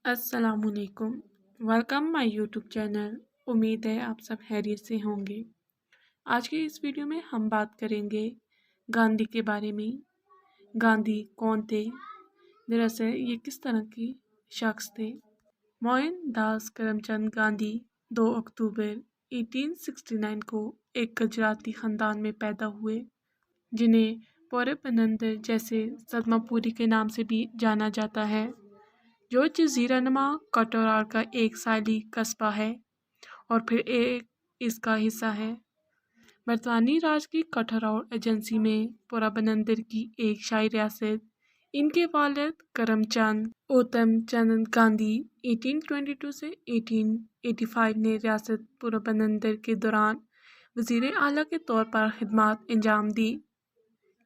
अस्सलाम वालेकुम। Welcome my YouTube channel. उम्मीद है आप सब खैरियत से होंगे। आज के इस वीडियो में हम बात करेंगे गांधी के बारे में। गांधी कौन थे? दरअसल ये किस तरह के शख्स थे? मोहनदास करमचंद गांधी 2 अक्टूबर 1869 को एक गुजराती ख़ानदान में पैदा हुए, जिन्हें पोरबंदर जैसे सदमापुरी के नाम से भी जाना जाता है, जो जज़ीरा नुमा कटोरार का एक साली कस्बा है और फिर एक इसका हिस्सा है। बरतानी राज की कटोरार एजेंसी में पोरबंदर की एक शाही रियासत। इनके वालिद करमचंद उत्तम चंद गांधी 1822 से 1885 ने रियासत पोरबंदर के दौरान वज़ीर आला के तौर पर खिदमत अंजाम दी।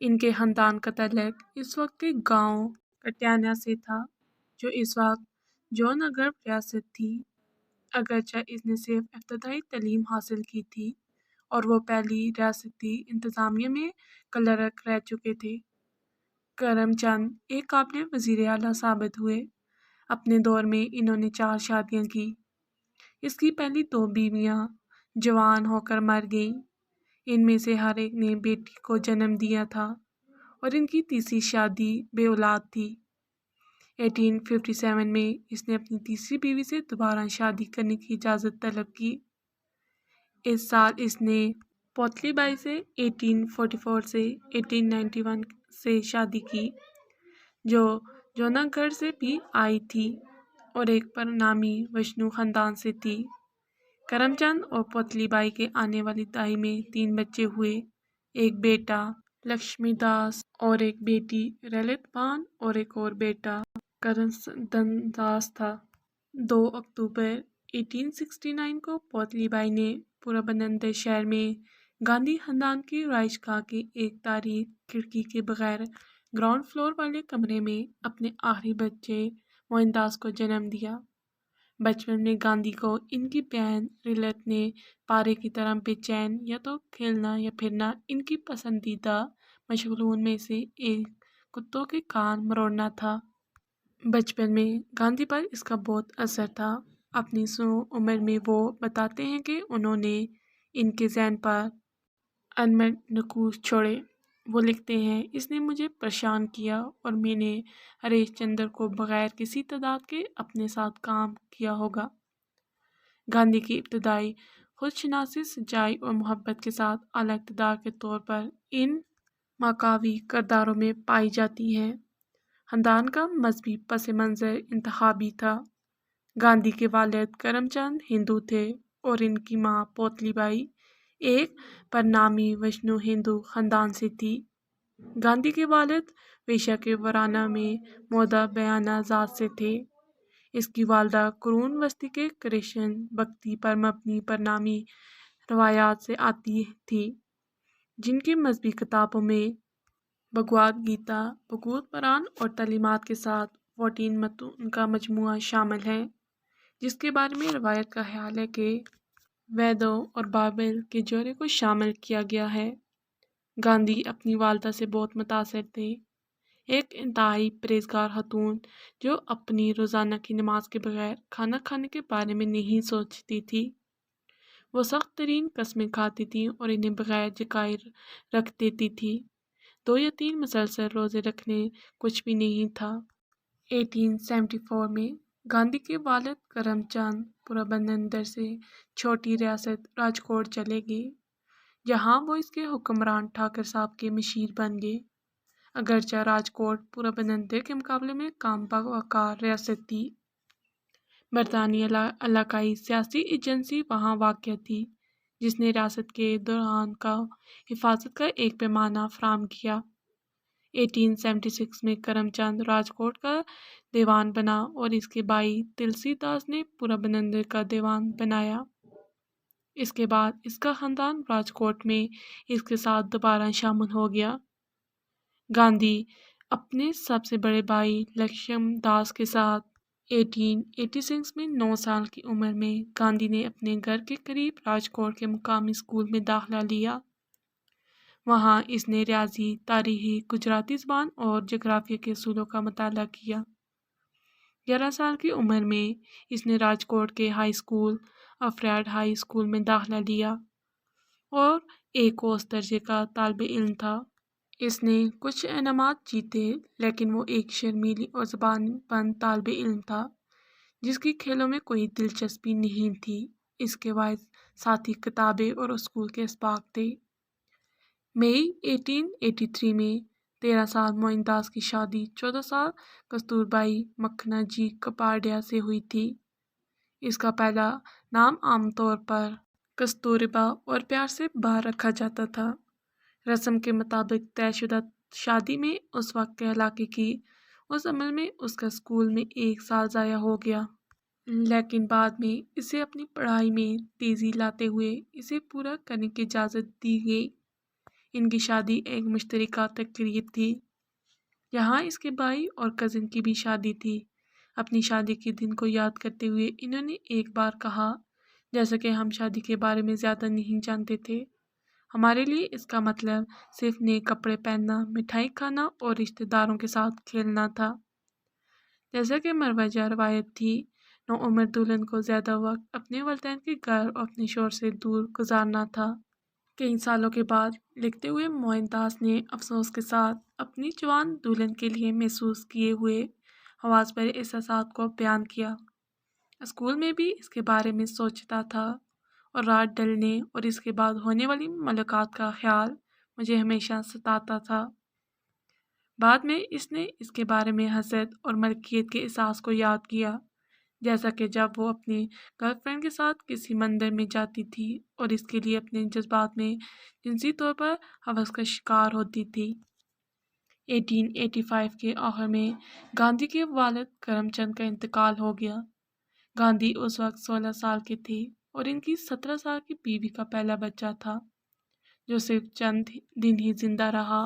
इनके ख़ानदान का तल्लुक़ इस वक्त के गांव कट्याना से था, जो इस वक्त जौनगर रियासत थी। अगरचे इसने सिर्फ इब्तदाई तालीम हासिल की थी और वो पहली रियासती इंतज़ामिया में क्लर्क रह चुके थे। करमचंद एक काबिल वज़ीर आला साबित हुए। अपने दौर में इन्होंने 4 शादियाँ की। इसकी पहली 2 बीवियाँ जवान होकर मर गईं। इनमें से हर एक ने बेटी को जन्म दिया था और इनकी तीसरी शादी बे औलाद थी। 1857 में इसने अपनी तीसरी बीवी से दोबारा शादी करने की इजाज़त तलब की। इस साल इसने पोतलीबाई से 1844 से 1891 से शादी की, जो जौनागढ़ से भी आई थी और एक परनामी वैष्णु ख़ानदान से थी। करमचंद और पोतलीबाई के आने वाली दाई में 3 बच्चे हुए, एक बेटा लक्ष्मीदास और एक बेटी ललितबान और एक और बेटा करमदास था। 2 अक्टूबर 1869 को पोतलीबाई ने पोरबंदर शहर में गांधी ख़ानदान की रहायशगाह की एक तारीख खिड़की के बगैर ग्राउंड फ्लोर वाले कमरे में अपने आखिरी बच्चे मोहनदास को जन्म दिया। बचपन में गांधी को इनकी बहन रिलत ने पारे की तरह बेचैन या तो खेलना या फिरना इनकी पसंदीदा मशगूलों में से एक कुत्तों के कान मरोड़ना था। बचपन में गांधी पर इसका बहुत असर था। अपनी उम्र में वो बताते हैं कि उन्होंने इनके ज़हन पर अनमट नकूश छोड़े। वो लिखते हैं, इसने मुझे परेशान किया और मैंने हरीश चंद्र को बगैर किसी तादाद के अपने साथ काम किया होगा। गांधी की इब्तदाई खुदशनासी सच्चाई और मोहब्बत के साथ आला इक़्तिदार के तौर पर इन मकावी किरदारों में पाई जाती हैं। ख़ानदान का मजहबी पस मंज़र इंतखाबी था। गांधी के वालिद करमचंद हिंदू थे और इनकी माँ पोतलीबाई एक परनामी वैष्णु हिंदू ख़ानदान से थी। गांधी के वालिद पेशा के वराना में मोदा बयाना ज़ात से थे। इसकी वालदा कुरून वस्ती के कृष्ण भक्ति पर मबनी परनामी रवायात से आती थी, जिनकी मजहबी किताबों में भगवद गीता, भगवत पुराण और तालीमात के साथ 14 मतून का मजमुआ शामिल है, जिसके बारे में रवायत का ख्याल है कि वेदों और बाइबल के जोड़े को शामिल किया गया है। गांधी अपनी वालदा से बहुत मुतासिर थे, एक इंतहाई परहेज़गार खातून जो अपनी रोज़ाना की नमाज के बगैर खाना खाने के बारे में नहीं सोचती थी। वो सख्त तरीन कस्में खाती थीं और इन्हें बगैर जगाए रख देती थी। 2 या 3 मुसलसल रोज़े रखने कुछ भी नहीं था। 1874 में गांधी के वालिद करमचंद पोरबंदर से छोटी रियासत राजकोट चले गए, जहाँ वो इसके हुक्मरान ठाकर साहब के मशीर बन गए। अगरचे राजकोट पोरबंदर के मुकाबले में कम बावकार रियासत थी। बरतानी इलाकाई सियासी एजेंसी वहाँ वाक़ थी, जिसने रियासत के दौरान का हिफाजत का एक पैमाना फराहम किया। 1876 में करमचंद राजकोट का दीवान बना और इसके भाई तुलसीदास ने पोरबंदर का दीवान बनाया। इसके बाद इसका ख़ानदान राजकोट में इसके साथ दोबारा शामिल हो गया। गांधी अपने सबसे बड़े भाई लक्ष्मणदास के साथ 1886 में 9 साल की उम्र में गांधी ने अपने घर के करीब राजकोट के मुकामी स्कूल में दाखिला लिया। वहाँ इसने रियाजी, तारीख़ी, गुजराती ज़बान और जोग्राफिया के असूलों का मुताला किया। 11 साल की उम्र में इसने राजकोट के high school afraid high school में दाखिला लिया और एक औसत दर्जे का तालिब इल्म था। इसने कुछ इनामात जीते, लेकिन वो एक शर्मीली और ज़बानबंद तालिब इल्म था जिसकी खेलों में कोई दिलचस्पी नहीं थी। इसके बाद साथी किताबें और स्कूल के इसबाक थे। मई 1883 में 13 साल मोइनदास की शादी 14 साल कस्तूरबाई मखना जी कपाडिया से हुई थी। इसका पहला नाम आमतौर पर कस्तूरबा और प्यार से बाहर रखा जाता था। रस्म के मुताबिक तयशुदा शादी में उस वक्त के इलाके की उस अमल में उसका स्कूल में 1 साल ज़ाया हो गया, लेकिन बाद में इसे अपनी पढ़ाई में तेज़ी लाते हुए इसे पूरा करने की इजाज़त दी गई। इनकी शादी एक मुश्तरका तकरीब थी। यहाँ इसके भाई और कज़न की भी शादी थी। अपनी शादी के दिन को याद करते हुए इन्होंने एक बार कहा, जैसा कि हम शादी के बारे में ज़्यादा नहीं जानते थे, हमारे लिए इसका मतलब सिर्फ नए कपड़े पहनना, मिठाई खाना और रिश्तेदारों के साथ खेलना था। जैसा कि मरवजा रवायत थी, नौउम्र दुल्हन को ज़्यादा वक्त अपने वालिदैन के घर और अपने शौहर से दूर गुजारना था। कई सालों के बाद लिखते हुए मोइनदास ने अफसोस के साथ अपनी जवान दुल्हन के लिए महसूस किए हुए हवास भरे एहसासात को बयान किया। स्कूल में भी इसके बारे में सोचता था और रात ढलने और इसके बाद होने वाली मुलाकात का ख्याल मुझे हमेशा सताता था। बाद में इसने इसके बारे में हसरत और मलकियत के एहसास को याद किया, जैसा कि जब वो अपनी गर्लफ्रेंड के साथ किसी मंदिर में जाती थी और इसके लिए अपने जज्बात में जिनसी तौर पर हवस का शिकार होती थी। 1885 के आखिर में गांधी के वालिद करमचंद का इंतकाल हो गया। गांधी उस वक्त 16 साल के थे और इनकी 17 साल की बीवी का पहला बच्चा था, जो सिर्फ चंद दिन ही जिंदा रहा।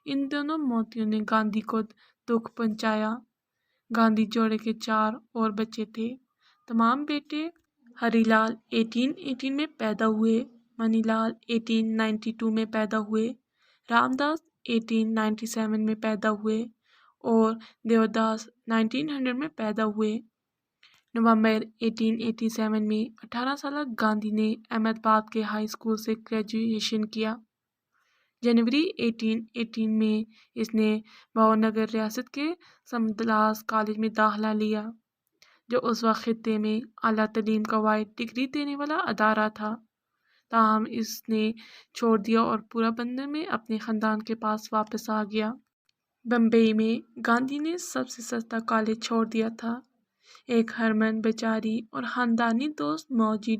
इन दोनों मौतों ने गांधी को दुख पहुंचाया। गांधी जोड़े के 4 और बच्चे थे। तमाम बेटे हरीलाल 1818 में पैदा हुए, मनीलाल 1892 में पैदा हुए, रामदास 1897 में पैदा हुए और देवदास 1900 में पैदा हुए। नवंबर 1887 में 18 साल गांधी ने अहमदाबाद के हाई स्कूल से ग्रेजुएशन किया। जनवरी 1818 में इसने भावनगर रियासत के समदलास कॉलेज में दाखिला लिया, जो उस वक्त खित्ते में आला तलीम का वाहिद डिग्री देने वाला अदारा था। ताहम इसने छोड़ दिया और पूरा बंदर में अपने ख़ानदान के पास वापस आ गया। बम्बई में गांधी ने सबसे सस्ता कॉलेज छोड़ दिया था। एक हरमन बेचारी और ख़ानदानी दोस्त मौजी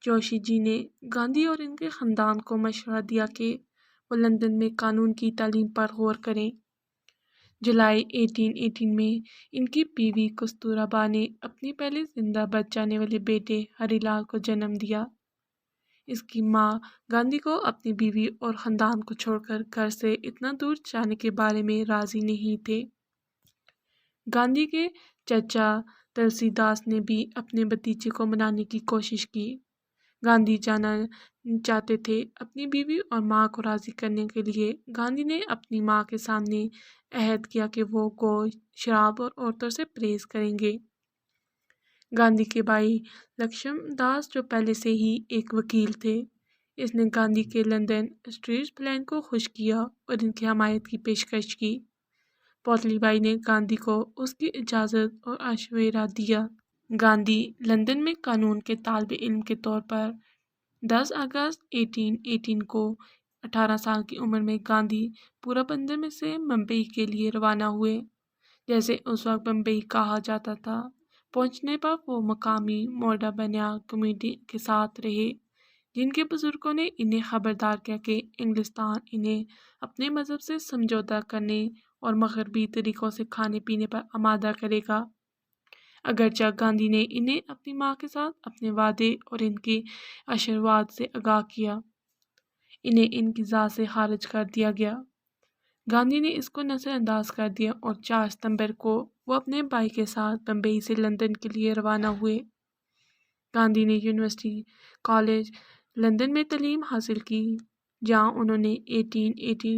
जोशी जी ने गांधी और इनके ख़ानदान को मशवरा दिया कि वो लंदन में कानून की तालीम पर गौर करें। जुलाई 1818 में इनकी बीवी कस्तूरबा ने अपने पहले जिंदा बच जाने वाले बेटे हरीलाल को जन्म दिया। इसकी माँ गांधी को अपनी बीवी और ख़ानदान को छोड़कर घर से इतना दूर जाने के बारे में राज़ी नहीं थे। गांधी के चचा तुलसीदास ने भी अपने भतीजे को मनाने की कोशिश की। गांधी जाना चाहते थे। अपनी बीवी और माँ को राज़ी करने के लिए गांधी ने अपनी माँ के सामने अहद किया कि वो गोश्त, शराब और औरतों से परहेज़ करेंगे। गांधी के भाई लक्ष्मणदास, जो पहले से ही एक वकील थे, इसने गांधी के लंदन स्ट्रीट प्लान को खुश किया और इनकी हमायत की पेशकश की। पोतलीबाई ने गांधी को उसकी इजाज़त और मशवरा दिया। गांधी लंदन में कानून के तालिब इल्म के तौर पर 10 अगस्त 1818 को 18 साल की उम्र में गांधी पूरा बंदर में से मुंबई के लिए रवाना हुए, जैसे उस वक्त मुंबई कहा जाता था। पहुंचने पर वो मकामी मोड़ा बनिया कम्युनिटी के साथ रहे, जिनके बुजुर्गों ने इन्हें खबरदार किया कि इंग्लिस्तान इन्हें अपने मज़हब से समझौता करने और मगरबी तरीक़ों से खाने पीने पर आमादा करेगा। अगरचे गांधी ने इन्हें अपनी माँ के साथ अपने वादे और इनके आशीर्वाद से आगाह किया, इन्हें इनकी ज़ात से खारिज कर दिया गया। गांधी ने इसको नज़रअंदाज कर दिया और 4 सितंबर को वो अपने भाई के साथ बम्बई से लंदन के लिए रवाना हुए। गांधी ने यूनिवर्सिटी कॉलेज लंदन में तालीम हासिल की, जहाँ उन्होंने 1880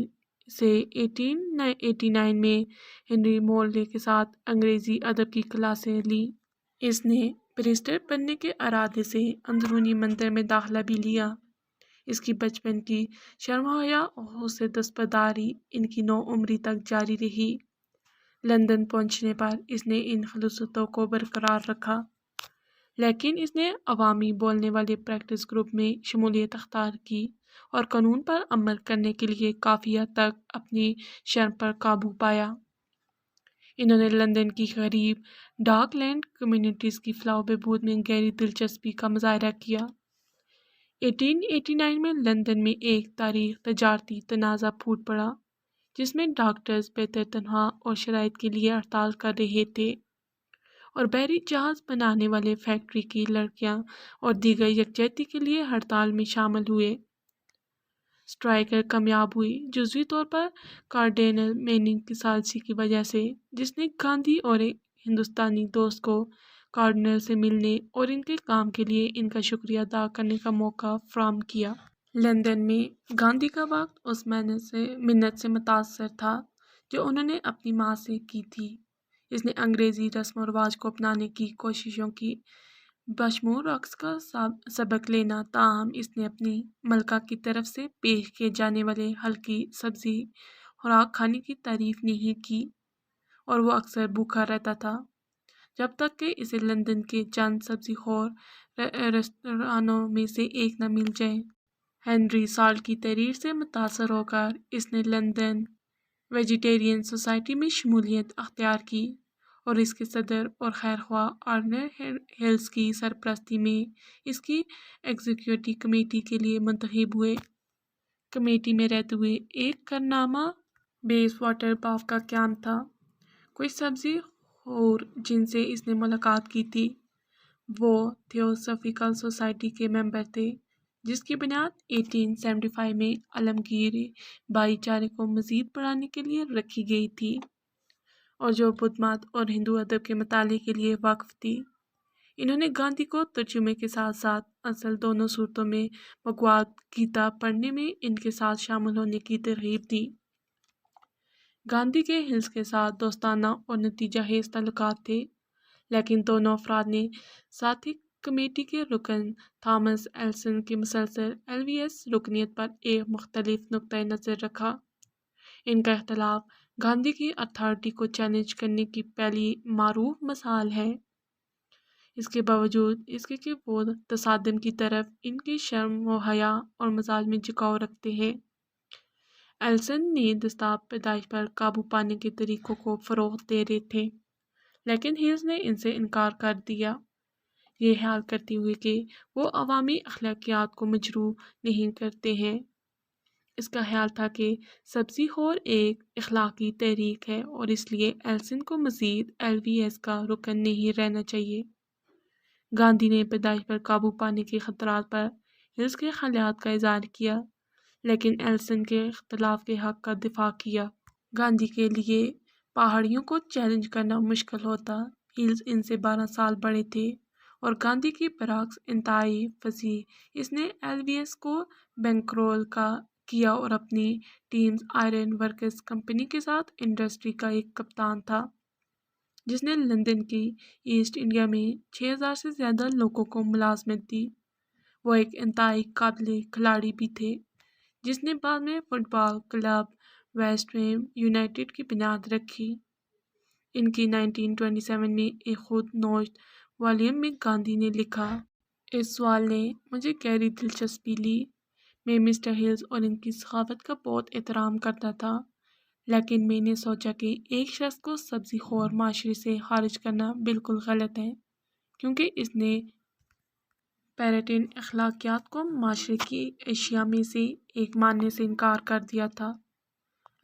से 1889 में हेनरी मोरले के साथ अंग्रेज़ी अदब की क्लासें ली। इसने बैरिस्टर बनने के इरादे से अंदरूनी मंदिर में दाखिला भी लिया। इसकी बचपन की शर्महया और हुस्न दस्तबरदारी इनकी नौउम्री तक जारी रही। लंदन पहुंचने पर इसने इन खलूसतों को बरकरार रखा, लेकिन इसने अवामी बोलने वाले प्रैक्टिस ग्रुप में शमूलियत अख्तियार की और कानून पर अमल करने के लिए काफ़ी हद तक अपनी शर्म पर काबू पाया। इन्होंने लंदन की गरीब डार्कलैंड कम्युनिटीज़ की फलाह बहबूद में गहरी दिलचस्पी का मुजाहरा किया। 1889 में लंदन में एक तारीख तजारती तनाज़ा फूट पड़ा, जिसमें डॉक्टर्स बेहतर तनख्वाह और शराइत के लिए हड़ताल कर रहे थे और बहरी जहाज़ बनाने वाले फैक्ट्री की लड़कियां और दीगर यकजहती के लिए हड़ताल में शामिल हुए। स्ट्राइकर कामयाब हुई, जुज़वी तौर पर कार्डिनल मैनिंग की साजिश की वजह से, जिसने गांधी और एक हिंदुस्तानी दोस्त को कार्डिनल से मिलने और इनके काम के लिए इनका शुक्रिया अदा करने का मौका फराहम किया। लंदन में गांधी का वक्त उस मिन्नत से मुतासर था जो उन्होंने अपनी माँ से की थी। इसने अंग्रेज़ी रस्म व रिवाज को अपनाने की कोशिशों की, बशमूल रक्स का सबक लेना, ताहम इसने अपनी मलका की तरफ से पेश किए जाने वाले हल्की सब्जी खुराक खाने की तारीफ नहीं की और वो अक्सर भूखा रहता था जब तक कि इसे लंदन के चंद सब्जी खोर रेस्तरानों में से एक न मिल जाए। हेनरी साल्ट की तहरीर से मुतासर होकर इसने लंदन वेजिटेरियन सोसाइटी में शमूलियत अख्तियार की और इसके सदर और खैरख्वाह आर्नर हिल्स की सरपरस्ती में इसकी एग्जीक्यूटिव कमेटी के लिए मुंतखब हुए। कमेटी में रहते हुए एक करनामा बेस वाटर बाफ का क्याम था। कोई सब्जी और जिनसे इसने मुलाकात की थी वो थियोसॉफिकल सोसाइटी के मेंबर थे, जिसकी बुनियाद 1875 में आलमगीर भाईचारे को मज़ीद बढ़ाने के लिए रखी गई थी और जो बुद्ध मत और हिंदू अदब के मताले के लिए वाक़िफ़ थी। इन्होंने गांधी को तर्जुमे के साथ साथ असल दोनों सूरतों में भगवद गीता पढ़ने में इनके साथ शामिल होने की तरगीब दी। गांधी के हिल्स के साथ दोस्ताना और नतीजा हेज़ ताल्लुकात थे, लेकिन दोनों अफराद ने साथ ही कमेटी के रुकन थॉमस एल्सन की मुसलसल LVS रुकनीत पर एक मुख्तलिफ नुक्ता नज़र रखा। इनका इख्तलाफ गांधी की अथॉरिटी को चैलेंज करने की पहली मारूफ मिसाल है। इसके बावजूद इसके कि वो तसादम की तरफ इनकी शर्म व हया और मजाज में झुकाव रखते हैं। एल्सन ने दस्ताब पैदाइश पर काबू पाने के तरीक़ों को फ़रोग़ दे रहे थे, लेकिन हिल्स ने इनसे इनकार कर दिया, ये ख्याल करते हुए कि वो अवामी अखलाकियात को मजरू नहीं करते हैं। इसका ख्याल था कि सब्ज़ी खोर एक इखलाकी तहरीक है और इसलिए एल्सन को मज़ीद LVS का रुकन नहीं रहना चाहिए। गांधी ने पैदाइश पर काबू पाने के ख़तरात पर हिल्स के ख्यालात का इज़हार किया, लेकिन एल्सन के इख्तलाफ के हक़ का दिफा किया। गांधी के लिए पहाड़ियों को चैलेंज करना मुश्किल होता। हिल्स इनसे 12 साल बड़े थे और गांधी की बरक्स इंतहाई फसीह। इसने LVS को बैंकरोल किया और अपनी टीम्स आयरन वर्कर्स कंपनी के साथ इंडस्ट्री का एक कप्तान था, जिसने लंदन की ईस्ट इंडिया में 6000 से ज़्यादा लोगों को मुलाजमत दी। वो एक इंतहाई काबिल खिलाड़ी भी थे, जिसने बाद में football club West Ham United की बुनियाद रखी। इनकी 1927 में एक खुद नोश्त वॉल्यूम में गांधी ने लिखा, इस सवाल ने मुझे गहरी दिलचस्पी ली। मैं मिस्टर हिल्स और इनकी सखावत का बहुत एहतराम करता था, लेकिन मैंने सोचा कि एक शख्स को सब्ज़ी खोर माशरे से खारिज करना बिल्कुल गलत है, क्योंकि इसने पैरेटिन अखलाकियात को माशरे की एशिया में से एक मानने से इनकार कर दिया था।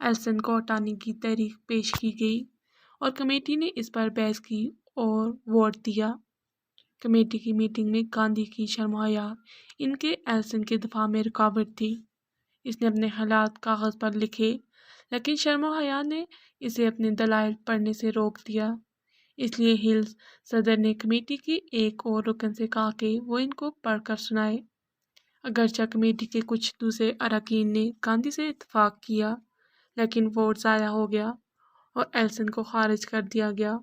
एल्सन को हटाने की तहरीक पेश की गई और कमेटी ने इस पर बहस की और वोट दिया। कमेटी की मीटिंग में गांधी की शर्महया इनके एल्सन के दफा में रुकावट थी। इसने अपने हालात कागज़ पर लिखे, लेकिन शर्महया ने इसे अपने दलाइल पढ़ने से रोक दिया। इसलिए हिल्स सदर ने कमेटी की एक और रुकन से कहा कि वो इनको पढ़कर सुनाए। अगरचे कमेटी के कुछ दूसरे अरकान ने गांधी से इत्तफाक किया, لیکن ووٹ ضائع ہو گیا اور ایلسن کو خارج کر دیا گیا۔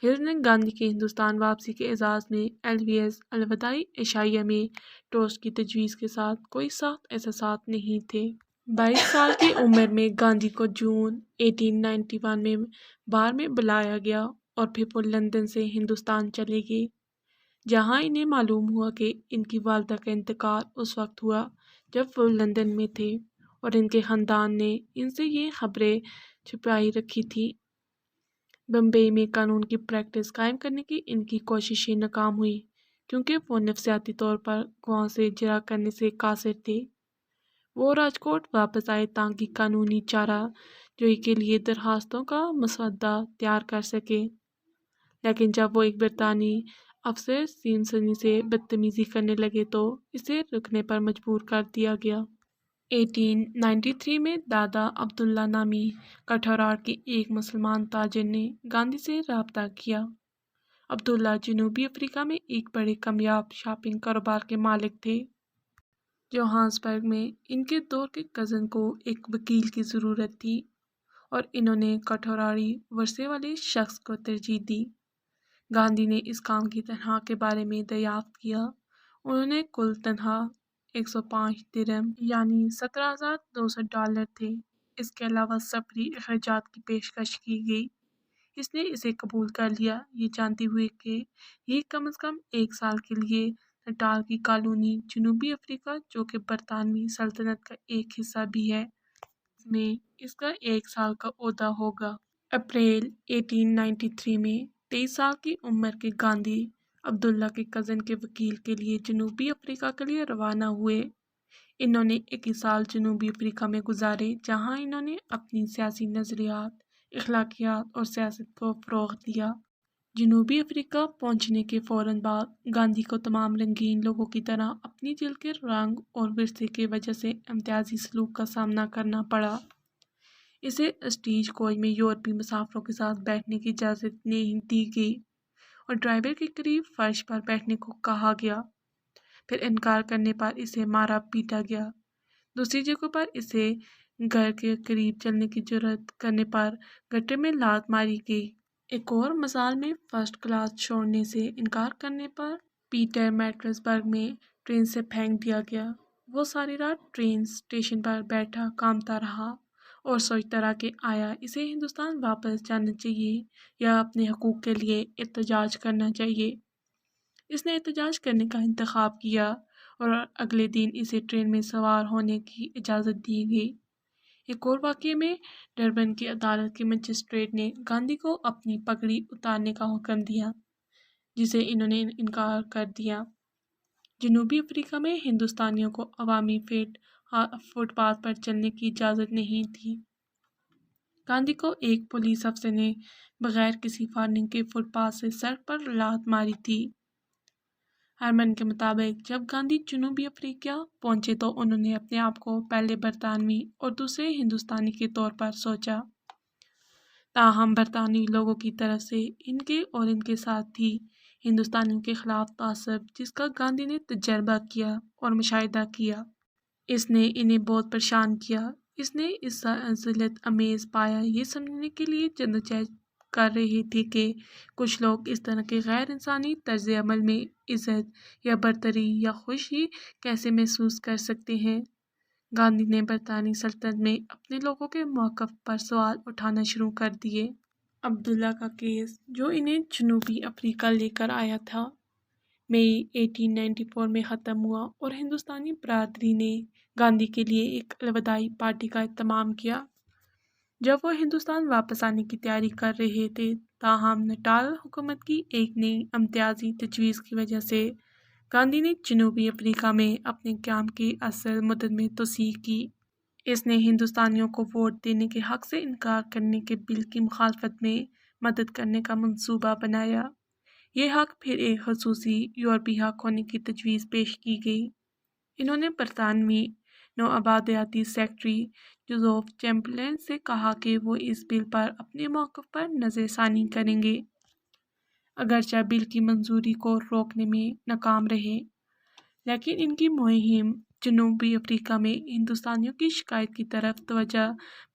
ہلز نے گاندھی کے ہندوستان واپسی کے اعزاز میں LVS الوداعی عشائیہ میں ٹوسٹ کی تجویز کے ساتھ کوئی سخت احساسات نہیں تھے۔ 22 سال کی عمر میں گاندھی کو جون 1891 میں بار میں بلایا گیا اور پھر وہ لندن سے ہندوستان چلے گئے، جہاں انہیں معلوم ہوا کہ ان کی والدہ کا انتقال اس وقت ہوا جب وہ لندن میں تھے اور ان کے خاندان نے ان سے یہ خبریں چھپائی رکھی تھی۔ بمبئی میں قانون کی پریکٹس قائم کرنے کی ان کی کوششیں ناکام ہوئی کیونکہ وہ نفسیاتی طور پر گواہوں سے جرح کرنے سے قاصر تھے۔ وہ راجکوٹ واپس آئے تاکہ قانونی چارہ جوئی کے لیے درخواستوں کا مسودہ تیار کر سکیں، لیکن جب وہ ایک برطانوی افسر سیمسنی سے بدتمیزی کرنے لگے تو اسے رکنے پر مجبور کر دیا گیا۔ 1893 میں دادا عبداللہ نامی کٹھوراڑ کے ایک مسلمان تاجر نے گاندھی سے رابطہ کیا۔ عبداللہ جنوبی افریقہ میں ایک بڑے کامیاب شاپنگ کاروبار کے مالک تھے۔ جوہانسبرگ میں ان کے دور کے کزن کو ایک وکیل کی ضرورت تھی اور انہوں نے کٹھوراڑی ورثے والے شخص کو ترجیح دی۔ گاندھی نے اس کام کی تنخواہ کے بارے میں دریافت کیا۔ انہوں نے کل تنخواہ 105 درہم یعنی $17,200 تھے۔ اس کے علاوہ سفری اخراجات کی پیشکش کی گئی۔ اس نے اسے قبول کر لیا، یہ جانتے ہوئے کہ یہ کم از کم 1 سال کے لیے نٹال کی کالونی جنوبی افریقہ جو کہ برطانوی سلطنت کا ایک حصہ بھی ہے میں اس کا 1 سال کا عہدہ ہوگا۔ اپریل 1893 میں 23 سال کی عمر کے گاندھی عبداللہ کے کزن کے وکیل کے لیے جنوبی افریقہ کے لیے روانہ ہوئے۔ انہوں نے 21 سال جنوبی افریقہ میں گزارے جہاں انہوں نے اپنی سیاسی نظریات، اخلاقیات اور سیاست کو فروغ دیا۔ جنوبی افریقہ پہنچنے کے فوراً بعد گاندھی کو تمام رنگین لوگوں کی طرح اپنی جلد کے رنگ اور ورثے کی وجہ سے امتیازی سلوک کا سامنا کرنا پڑا۔ اسے اسٹیج کوچ میں یورپی مسافروں کے ساتھ بیٹھنے کی اجازت نہیں دی گئی اور ڈرائیور کے قریب فرش پر بیٹھنے کو کہا گیا۔ پھر انکار کرنے پر اسے مارا پیٹا گیا۔ دوسری جگہ پر اسے گھر کے قریب چلنے کی جرات کرنے پر گٹر میں لات ماری گئی۔ ایک اور مثال میں فرسٹ کلاس چھوڑنے سے انکار کرنے پر پیٹر میٹرسبرگ میں ٹرین سے پھینک دیا گیا۔ وہ ساری رات ٹرین اسٹیشن پر بیٹھا کانپتا رہا اور سوچتا رہا کہ آیا اسے ہندوستان واپس جانا چاہیے یا اپنے حقوق کے لیے احتجاج کرنا چاہیے۔ اس نے احتجاج کرنے کا انتخاب کیا اور اگلے دن اسے ٹرین میں سوار ہونے کی اجازت دی گئی۔ ایک اور واقعے میں ڈربن کی عدالت کے مجسٹریٹ نے گاندھی کو اپنی پگڑی اتارنے کا حکم دیا جسے انہوں نے انکار کر دیا۔ جنوبی افریقہ میں ہندوستانیوں کو عوامی فٹ پاتھ پر چلنے کی اجازت نہیں تھی۔ گاندھی کو ایک پولیس افسر نے بغیر کسی وارننگ کے فٹ پاتھ سے سڑک پر لات ماری تھی۔ ہرمن کے مطابق جب گاندھی جنوبی افریقہ پہنچے تو انہوں نے اپنے آپ کو پہلے برطانوی اور دوسرے ہندوستانی کے طور پر سوچا۔ تاہم برطانوی لوگوں کی طرف سے ان کے اور ان کے ساتھی ہندوستانیوں کے خلاف تعصب جس کا گاندھی نے تجربہ کیا اور مشاہدہ کیا، اس نے انہیں بہت پریشان کیا۔ اس نے اس ذلت امیز پایا یہ سمجھنے کے لیے جدوجہد کر رہے تھے کہ کچھ لوگ اس طرح کے غیر انسانی طرز عمل میں عزت یا برتری یا خوشی کیسے محسوس کر سکتے ہیں۔ گاندھی نے برطانوی سلطنت میں اپنے لوگوں کے موقف پر سوال اٹھانا شروع کر دیے۔ عبداللہ کا کیس جو انہیں جنوبی افریقہ لے کر آیا تھا، مئی 1894 میں ختم ہوا اور ہندوستانی برادری نے گاندھی کے لیے ایک الوداعی پارٹی کا اہتمام کیا۔ جب وہ ہندوستان واپس آنے کی تیاری کر رہے تھے، تاہم نٹال حکومت کی ایک نئی امتیازی تجویز کی وجہ سے گاندھی نے جنوبی افریقہ میں اپنے قیام کی اصل مدت میں توسیع کی۔ اس نے ہندوستانیوں کو ووٹ دینے کے حق سے انکار کرنے کے بل کی مخالفت میں مدد کرنے کا منصوبہ بنایا۔ یہ حق پھر ایک خصوصی یورپی حق ہونے کی تجویز پیش کی گئی۔ انہوں نے برطانوی نوآبادیاتی سیکرٹری جوزف چیمبرلین سے کہا کہ وہ اس بل پر اپنے موقف پر نظر ثانی کریں گے، اگرچہ بل کی منظوری کو روکنے میں ناکام رہے، لیکن ان کی مہم جنوبی افریقہ میں ہندوستانیوں کی شکایت کی طرف توجہ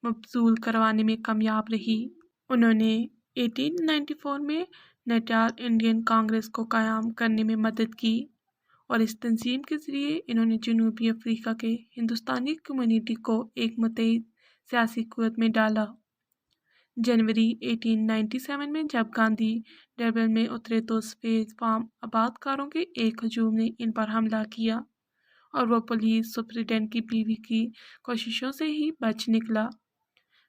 مبذول کروانے میں کامیاب رہی۔ انہوں نے 1894 میں نیٹال انڈین کانگریس کو قیام کرنے میں مدد کی اور اس تنظیم کے ذریعے انہوں نے جنوبی افریقہ کے ہندوستانی کمیونٹی کو ایک متحد سیاسی قوت میں ڈالا۔ جنوری 1897 میں جب گاندھی ڈربن میں اترے تو سفید فام آباد کاروں کے ایک ہجوم نے ان پر حملہ کیا اور وہ پولیس سپرنٹینڈنٹ کی بیوی کی کوششوں سے ہی بچ نکلا۔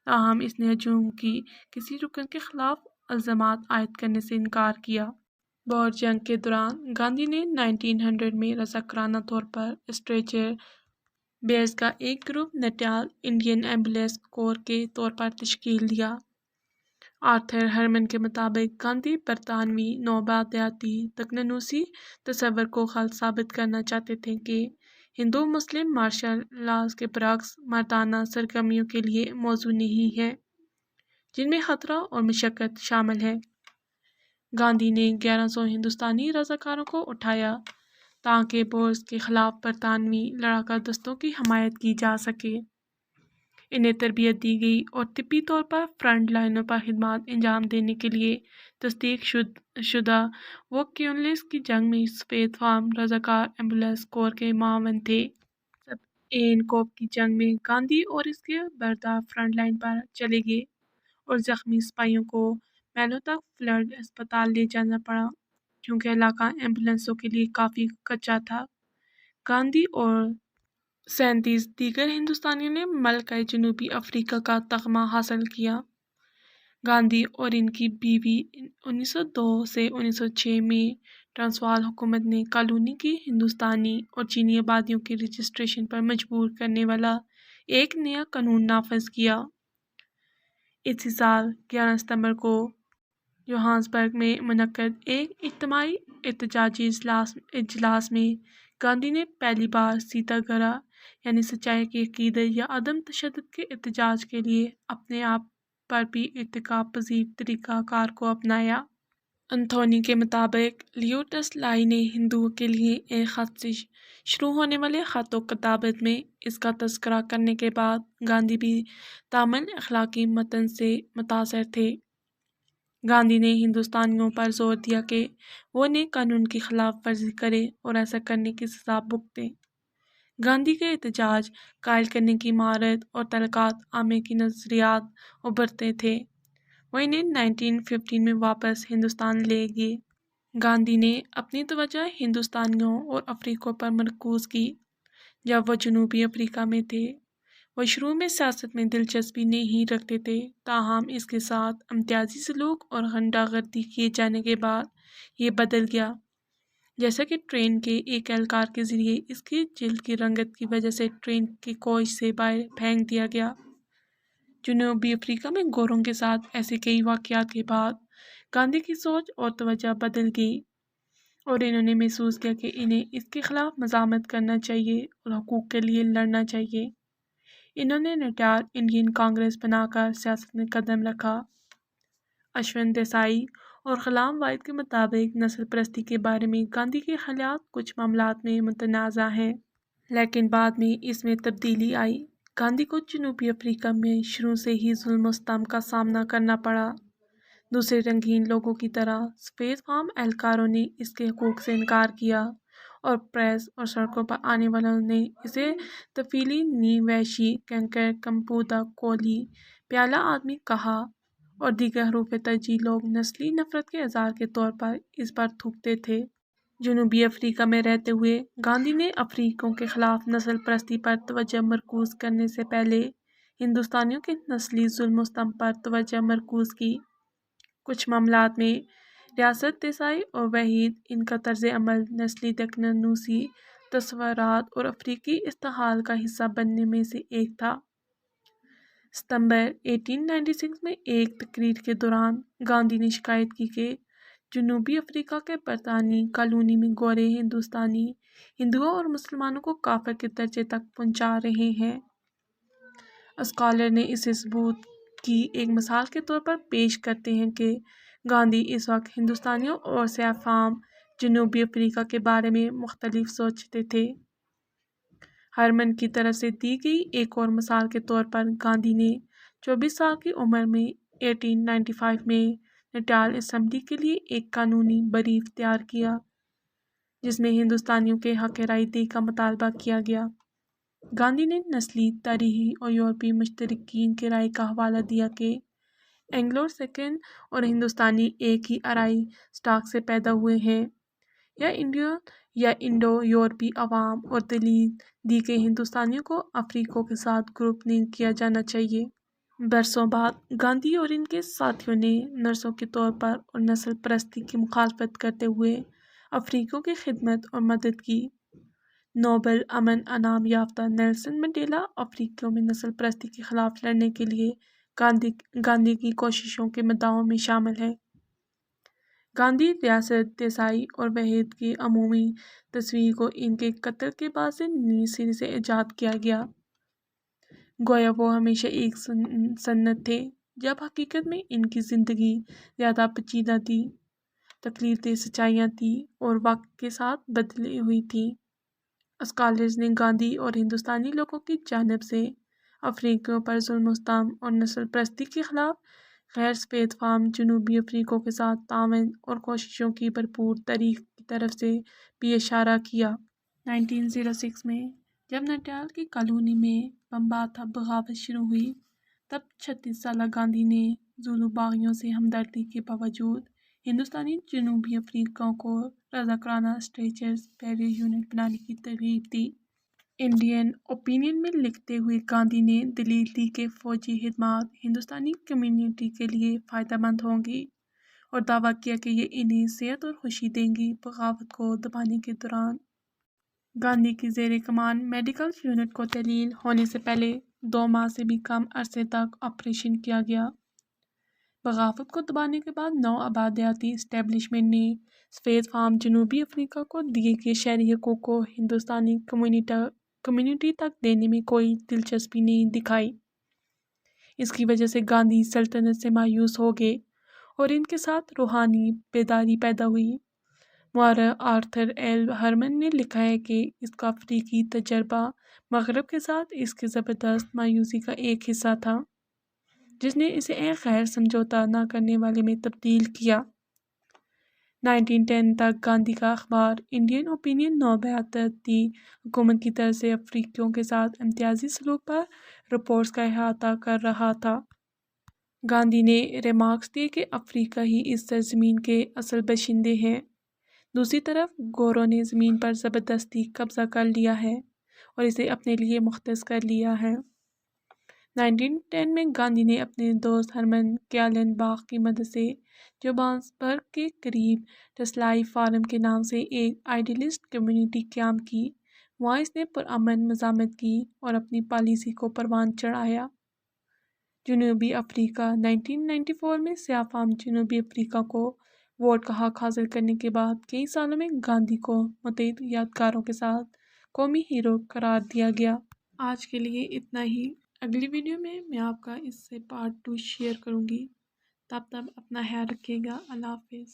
تاہم اس نے ہجوم کی کسی رکن کے خلاف الزامات عائد کرنے سے انکار کیا۔ بور جنگ کے دوران گاندھی نے 1900 میں رضاکارانہ طور پر اسٹریچر بیئرز کا ایک گروپ نیٹال انڈین ایمبولینس کور کے طور پر تشکیل دیا۔ آرتھر ہرمن کے مطابق گاندھی برطانوی نوآبادیاتی دقننوسی تصور کو غلط ثابت کرنا چاہتے تھے کہ ہندو مسلم مارشل لاز کے برعکس مردانہ سرگرمیوں کے لیے موزوں نہیں ہے جن میں خطرہ اور مشقت شامل ہے۔ گاندھی نے 1100 ہندوستانی رضاکاروں کو اٹھایا تاکہ بورز کے خلاف برطانوی لڑاکا دستوں کی حمایت کی جا سکے۔ انہیں تربیت دی گئی اور طبی طور پر فرنٹ لائنوں پر خدمات انجام دینے کے لیے تصدیق شدہ۔ وہ کیونلیس کی جنگ میں سفید فام رضاکار ایمبولینس کور کے معاون تھے۔ سب کوپ کی جنگ میں گاندھی اور اس کے برادر فرنٹ لائن پر چلے گئے اور زخمی سپاہیوں کو میلوں تک فلڈ ہسپتال لے جانا پڑا کیونکہ علاقہ ایمبولینسوں کے لیے کافی کچا تھا۔ گاندھی اور 37 دیگر ہندوستانیوں نے ملکہ جنوبی افریقہ کا تمغہ حاصل کیا۔ گاندھی اور ان کی بیوی 1902 سے 1906 میں ٹرانسوال حکومت نے کالونی کی ہندوستانی اور چینی آبادیوں کے رجسٹریشن پر مجبور کرنے والا ایک نیا قانون نافذ کیا۔ اسی سال 11 ستمبر کو جوہانسبرگ میں منعقد ایک اجتماعی احتجاجی اجلاس میں گاندھی نے پہلی بار سیتا گرہ یعنی سچائی کی عقیدت یا عدم تشدد کے احتجاج کے لیے اپنے آپ پر بھی ارتکاب پذیر طریقہ کار کو اپنایا۔ انتھونی کے مطابق لیو ٹولسٹائی نے ہندوؤں کے لیے ایک خط سے شروع ہونے والے خط و کتابت میں اس کا تذکرہ کرنے کے بعد گاندھی بھی دامن اخلاقی متن سے متاثر تھے۔ گاندھی نے ہندوستانیوں پر زور دیا کہ وہ نئے قانون کی خلاف ورزی کریں اور ایسا کرنے کی سزا بھگتیں۔ گاندھی کے احتجاج قائل کرنے کی مہارت اور تعلقات عامہ کی نظریات ابھرتے تھے۔ وہ انہیں 1915 میں واپس ہندوستان لے گئے۔ گاندھی نے اپنی توجہ ہندوستانیوں اور افریقیوں پر مرکوز کی جب وہ جنوبی افریقہ میں تھے۔ وہ شروع میں سیاست میں دلچسپی نہیں رکھتے تھے تاہم اس کے ساتھ امتیازی سلوک اور غنڈہ گردی کیے جانے کے بعد یہ بدل گیا، جیسا کہ ٹرین کے ایک اہلکار کے ذریعے اس کی جلد کی رنگت کی وجہ سے ٹرین کے کوچ سے باہر پھینک دیا گیا۔ جنوبی افریقہ میں گوروں کے ساتھ ایسے کئی واقعات کے بعد گاندھی کی سوچ اور توجہ بدل گئی اور انہوں نے محسوس کیا کہ انہیں اس کے خلاف مزاحمت کرنا چاہیے اور حقوق کے لیے لڑنا چاہیے۔ انہوں نے نیٹال انڈین کانگریس بنا کر سیاست میں قدم رکھا۔ اشونت دیسائی اور غلام واحد کے مطابق نسل پرستی کے بارے میں گاندھی کے خیالات کچھ معاملات میں متنازع ہیں، لیکن بعد میں اس میں تبدیلی آئی۔ گاندھی کو جنوبی افریقہ میں شروع سے ہی ظلم و ستم کا سامنا کرنا پڑا۔ دوسرے رنگین لوگوں کی طرح سفید فام اہلکاروں نے اس کے حقوق سے انکار کیا اور پریس اور سڑکوں پر آنے والوں نے اسے طفیلی نی وحشی کنکر کمپودا کولی پیالہ آدمی کہا اور دیگر حروف ترجیح لوگ نسلی نفرت کے اظہار کے طور پر اس پر تھوکتے تھے۔ جنوبی افریقہ میں رہتے ہوئے گاندھی نے افریقیوں کے خلاف نسل پرستی پر توجہ مرکوز کرنے سے پہلے ہندوستانیوں کے نسلی ظلم و ستم پر توجہ مرکوز کی۔ کچھ معاملات میں ریاست دیسائی اور وحید ان کا طرز عمل نسلی دقننوسی تصورات اور افریقی استحال کا حصہ بننے میں سے ایک تھا۔ ستمبر 1896 میں ایک تقریر کے دوران گاندھی نے شکایت کی کہ جنوبی افریقہ کے برطانوی کالونی میں گورے ہندوستانی ہندوؤں اور مسلمانوں کو کافر کے درجے تک پہنچا رہے ہیں۔ اسکالر نے اسے ثبوت کی ایک مثال کے طور پر پیش کرتے ہیں کہ گاندھی اس وقت ہندوستانیوں اور سیاہ فام جنوبی افریقہ کے بارے میں مختلف سوچتے تھے۔ हरमन की तरफ से दी गई एक और मिसाल के तौर पर गांधी ने 24 साल की उम्र में 1895 में नटाल असेंबली के लिए एक कानूनी बरीफ तैयार किया जिसमें हिंदुस्तानियों के हक रायती का मुतालबा किया गया। गांधी ने नस्ली, तारीखी और यूरोपीय मुश्तरकीन की राय का हवाला दिया कि एंग्लो सैक्सन और हिंदुस्तानी एक ही आराई स्टॉक से पैदा हुए हैं या इंडो यूरोपीय अवाम और दलील दी के हिंदुस्तानियों को अफ्रीकों के साथ ग्रुप नहीं किया जाना चाहिए। बरसों बाद गांधी और इनके साथियों ने नर्सों के तौर पर और नस्ल परस्ती की मुखालफत करते हुए अफ्रीकों की खिदमत और मदद की। नोबेल अमन इनाम याफ्ता नेल्सन मंडेला अफ्रीकियों में नस्ल परस्ती के खिलाफ लड़ने के लिए गांधी की कोशिशों के मद्दाओं में शामिल है। गांधी रियासत देसाई और वहीद की अमूमी तस्वीर को इनके कत्ल के बाद से नई सिरे से ईजाद किया गया। गोया वो हमेशा एक सन्नत थे जब हकीकत में इनकी ज़िंदगी ज़्यादा पेचीदा थी, तकलीफदेह सच्चाइयाँ थी और वक्त के साथ बदली हुई थी। स्कॉलर्स ने गांधी और हिंदुस्तानी लोगों की जानिब से अफ्रीकियों पर जुल्म और नस्ल परस्ती के खिलाफ गैर सफ़ेद फार्म जनूबी अफ्रीकों के साथ तावन और कोशिशों की भरपूर तारीख की तरफ से भी इशारा किया। 1906 में जब नटाल की कॉलोनी में बगावत शुरू हुई तब 36 साल गांधी ने ज़ुलू बागियों से हमदर्दी के बावजूद हिंदुस्तानी जनूबी अफ्रीका को रज़ाकाराना स्ट्रेचर्स बैरियर यूनिट बनाने की तरगीब दी। इंडियन ओपिनियन में लिखते हुए गांधी ने दलील दी कि फ़ौजी खिदमत हिंदुस्तानी कम्युनिटी के लिए फ़ायदेमंद होंगी और दावा किया कि ये इन्हें सेहत और खुशी देंगी। बगावत को दबाने के दौरान गांधी की ज़ेर कमान मेडिकल यूनिट को तहलील होने से पहले 2 माह से भी कम अरसे तक ऑपरेशन किया गया। बगावत को दबाने के बाद नौ आबादियाती इस्टेब्लिशमेंट ने सफ़ेद फार्म जनूबी अफ्रीका को दिए गए शहरी हकूक़ को हिंदुस्तानी कम्युनिटी तक देने में कोई दिलचस्पी नहीं दिखाई। इसकी वजह से गांधी सल्तनत से मायूस हो गए और इनके साथ रूहानी बेदारी पैदा हुई। मुअर्रिख आर्थर एल हरमन ने लिखा है कि इसका अफ्रीकी तजर्बा मगरब के साथ इसकी ज़बरदस्त मायूसी का एक हिस्सा था जिसने इसे एक गैर समझौता न करने वाले में तब्दील किया। 1910 तक गांधी का अखबार इंडियन ओपिनियन नौबयाती हुकूमत की तरफ से अफ्रीकियों के साथ इम्तियाजी सलूक पर रिपोर्ट्स का अहाता कर रहा था। गांधी ने रिमार्क्स दिए कि अफ्रीका ही इस सरजमीन के असल बशिंदे हैं। दूसरी तरफ गोरों ने ज़मीन पर ज़बरदस्ती कब्ज़ा कर लिया है और इसे अपने लिए मुख्तस कर लिया है। 1910 में गांधी ने अपने दोस्त हरमन क्यालन बाग की मदद से जोहान्सबर्ग के करीब टसलाई फार्म के नाम से एक आइडियलिस्ट कम्युनिटी क़याम की। वहाँ इसने पुरअमन मज़ामत की और अपनी पॉलिसी को परवान चढ़ाया। जनूबी अफ्रीका 1994 में स्याह फार्म जनूबी अफ्रीका को वोट का हक हासिल करने के बाद कई सालों में गांधी को मुतअद्दिद यादगारों के साथ कौमी हीरो करार दिया गया। आज के लिए इतना ही। अगली वीडियो में मैं आपका इससे पार्ट 2 शेयर करूँगी। तब अपना ख्याल रखिएगा। अल्लाह हाफिज़।